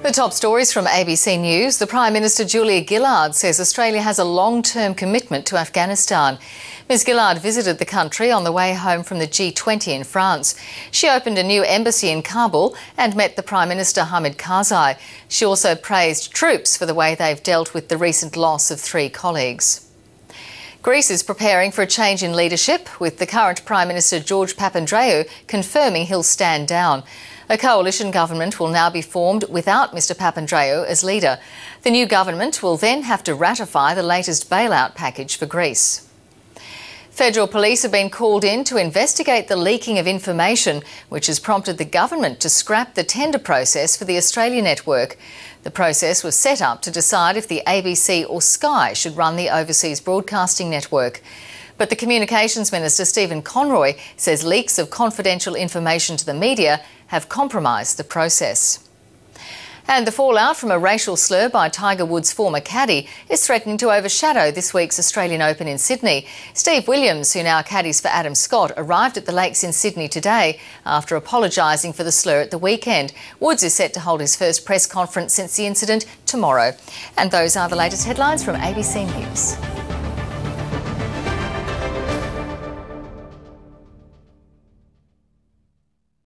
The top stories from ABC News. The Prime Minister Julia Gillard says Australia has a long-term commitment to Afghanistan. Ms Gillard visited the country on the way home from the G20 in France. She opened a new embassy in Kabul and met the Prime Minister Hamid Karzai. She also praised troops for the way they've dealt with the recent loss of 3 colleagues. Greece is preparing for a change in leadership, with the current Prime Minister George Papandreou confirming he'll stand down. A coalition government will now be formed without Mr Papandreou as leader. The new government will then have to ratify the latest bailout package for Greece. Federal police have been called in to investigate the leaking of information, which has prompted the government to scrap the tender process for the Australia network. The process was set up to decide if the ABC or Sky should run the overseas broadcasting network. But the Communications Minister, Stephen Conroy, says leaks of confidential information to the media have compromised the process. And the fallout from a racial slur by Tiger Woods' former caddy is threatening to overshadow this week's Australian Open in Sydney. Steve Williams, who now caddies for Adam Scott, arrived at the Lakes in Sydney today after apologising for the slur at the weekend. Woods is set to hold his first press conference since the incident tomorrow. And those are the latest headlines from ABC News.